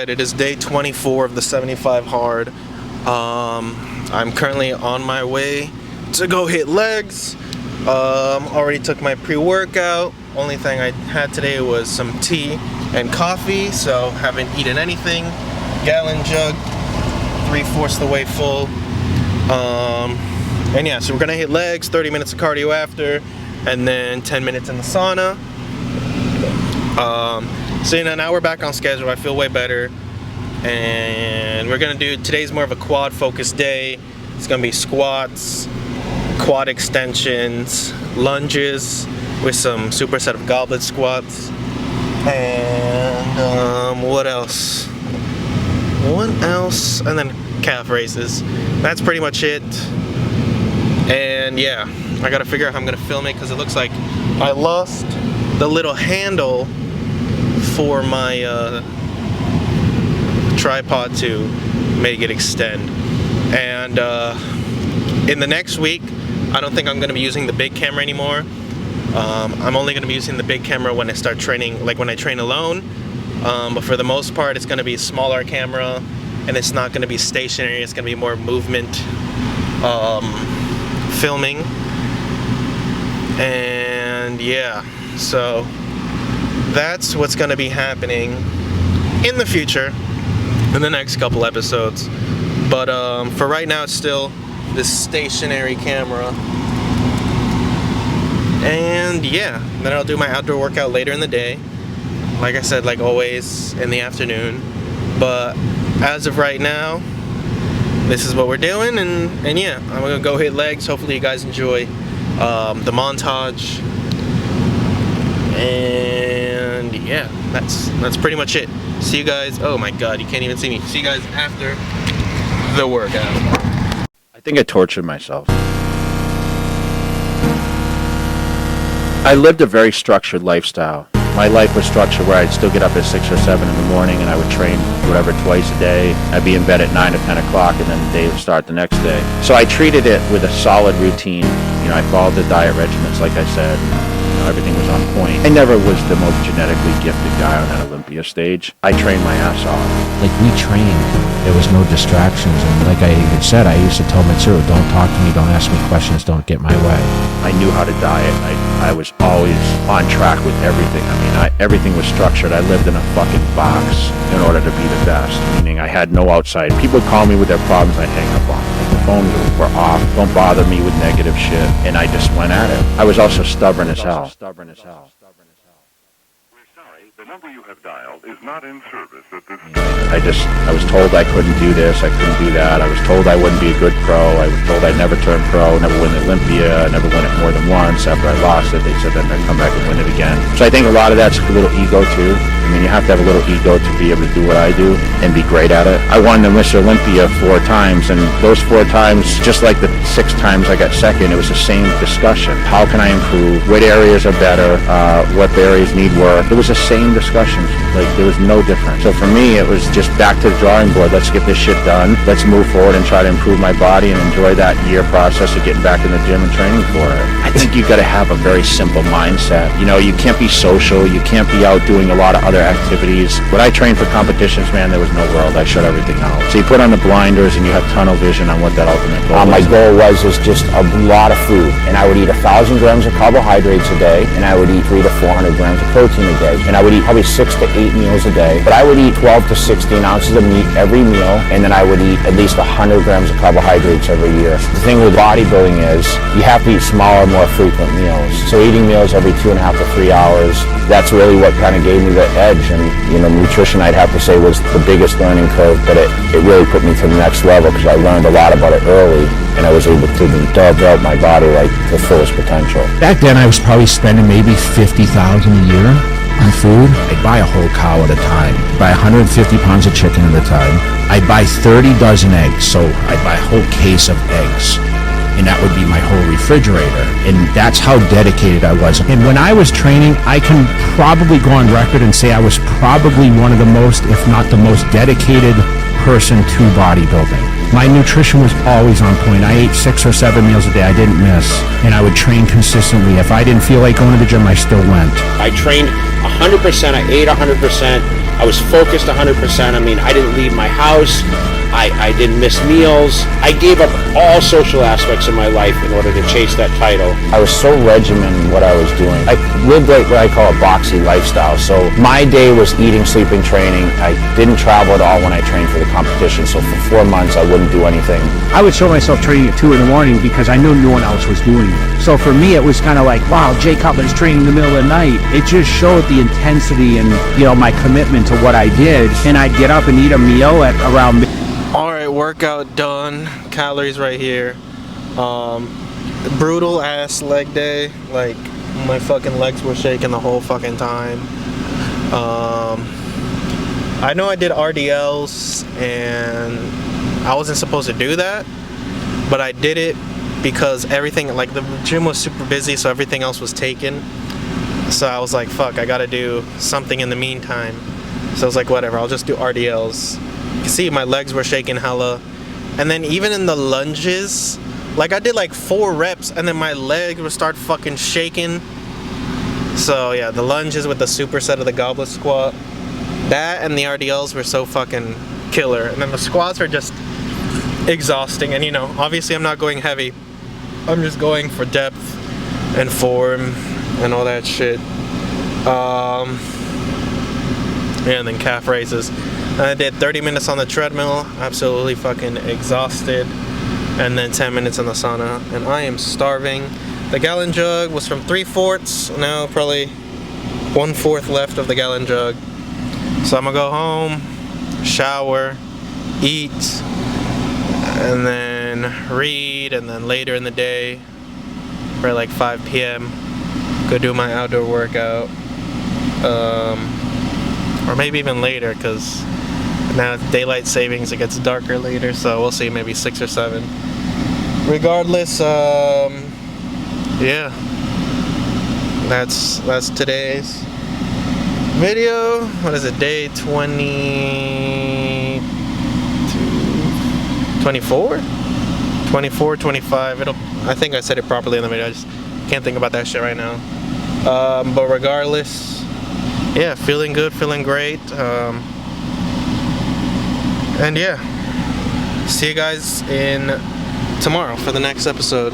Alright, it is day 24 of the 75 hard. I'm currently on my way to go hit legs. Already took my pre-workout. Only thing I had today was some tea and coffee, so haven't eaten anything. Gallon jug, 3/4 the way full. And yeah, so we're gonna hit legs, 30 minutes of cardio after, and then 10 minutes in the sauna. So now we're back on schedule. I feel way better, and we're gonna do, today's more of a quad focused day. It's gonna be squats, quad extensions, lunges with some superset of goblet squats, and what else, and then calf raises. That's pretty much it. And yeah, I gotta figure out how I'm gonna film it, because it looks like I lost the little handle for my tripod to make it extend. And in the next week, I don't think I'm going to be using the big camera anymore. I'm only going to be using the big camera when I start training, like when I train alone. But for the most part, it's going to be a smaller camera, and it's not going to be stationary. It's going to be more movement filming. And yeah, so that's what's going to be happening in the future, in the next couple episodes. But for right now, it's still this stationary camera. And yeah, then I'll do my outdoor workout later in the day. Like I said, like always, in the afternoon. But as of right now, this is what we're doing. And yeah, I'm going to go hit legs. Hopefully you guys enjoy the montage. And yeah, that's pretty much it. See you guys. Oh my god, you can't even see me. See you guys after the workout. I think I tortured myself. I lived a very structured lifestyle. My life was structured where I'd still get up at 6 or 7 in the morning, and I would train whatever twice a day. I'd be in bed at 9 or 10 o'clock, and then the day would start the next day. So I treated it with a solid routine. You know, I followed the diet regimens, like I said. Everything was on point. I never was the most genetically gifted guy on that Olympia stage. I trained my ass off. Like, we trained. There was no distractions. And like I even said, I used to tell Mitsuru, don't talk to me, don't ask me questions, don't get my way. I knew how to diet. I was always on track with everything. I mean, everything was structured. I lived in a fucking box in order to be the best, meaning I had no outside. People would call me with their problems, I'd hang up on them. Like, the phones were off. Don't bother me with negative shit. And I just went at it. I was also stubborn as hell. We're sorry, the number you have dialed is not in service at this time. I was told I couldn't do this, I couldn't do that. I was told I wouldn't be a good pro. I was told I'd never turn pro, never win Olympia, never win it more than once. After I lost it, they said then I'd come back and win it again. So I think a lot of that's a little ego too. I mean, you have to have a little ego to be able to do what I do and be great at it. I won the Mr. Olympia 4 times, and those 4 times, just like the 6 times I got second, it was the same discussion. How can I improve? What areas are better? What areas need work? It was the same discussions. Like, there was no difference. So for me, it was just back to the drawing board. Let's get this shit done. Let's move forward and try to improve my body and enjoy that year process of getting back in the gym and training for it. I think you've got to have a very simple mindset. You know, you can't be social. You can't be out doing a lot of other activities. When I trained for competitions, man, there was no world. I shut everything out. So you put on the blinders and you have tunnel vision on what that ultimate goal is. My goal was just a lot of food, and I would eat 1,000 grams of carbohydrates a day, and I would eat 300 to 400 grams of protein a day, and I would eat probably 6 to 8 meals a day. But I would eat 12 to 16 ounces of meat every meal, and then I would eat at least 100 grams of carbohydrates every year. The thing with bodybuilding is you have to eat smaller, more frequent meals. So eating meals every 2.5 to 3 hours, that's really what kind of gave me the edge. And you know, nutrition, I'd have to say, was the biggest learning curve, but it really put me to the next level because I learned a lot about it early, and I was able to develop my body like to fullest potential. Back then, I was probably spending maybe $50,000 a year on food. I'd buy a whole cow at a time, buy 150 pounds of chicken at a time. I'd buy 30 dozen eggs, so I'd buy a whole case of eggs. And that would be my whole refrigerator. And that's how dedicated I was. And when I was training, I can probably go on record and say I was probably one of the most, if not the most dedicated person to bodybuilding. My nutrition was always on point. I ate 6 or 7 meals a day. I didn't miss. And I would train consistently. If I didn't feel like going to the gym, I still went. I trained 100%. I ate 100%. I was focused 100%. I mean, I didn't leave my house. I didn't miss meals. I gave up all social aspects of my life in order to chase that title. I was so regimented in what I was doing. I lived like what I call a boxy lifestyle. So my day was eating, sleeping, training. I didn't travel at all when I trained for the competition. So for 4 months, I wouldn't do anything. I would show myself training at 2 in the morning because I knew no one else was doing it. So for me, it was kind of like, wow, Jay Cutler's training in the middle of the night. It just showed the intensity and, you know, my commitment to what I did. And I'd get up and eat a meal at around. All right, workout done. Calories right here. Brutal ass leg day. Like, my fucking legs were shaking the whole fucking time. I know I did RDLs and I wasn't supposed to do that, but I did it because everything, like the gym was super busy, so everything else was taken. So I was like, fuck, I gotta do something in the meantime. So I was like, whatever, I'll just do RDLs. You can see my legs were shaking hella. And then even in the lunges, like I did like 4 reps and then my legs would start fucking shaking. So yeah, the lunges with the superset of the goblet squat, that and the RDLs were so fucking killer. And then the squats are just exhausting. And you know, obviously I'm not going heavy. I'm just going for depth and form and all that shit. Yeah, and then calf raises. I did 30 minutes on the treadmill, absolutely fucking exhausted, and then 10 minutes in the sauna, and I am starving. The gallon jug was from 3/4, now probably 1/4 left of the gallon jug. So I'm gonna go home, shower, eat, and then read, and then later in the day, or like 5 p.m., go do my outdoor workout. Or maybe even later, because now it's daylight savings, it gets darker later, so we'll see, maybe 6 or 7. Regardless, yeah, that's today's video. What is it, day 24, 25, I think I said it properly in the video, I just can't think about that shit right now. But regardless, yeah, feeling good, feeling great, and yeah, see you guys in tomorrow for the next episode.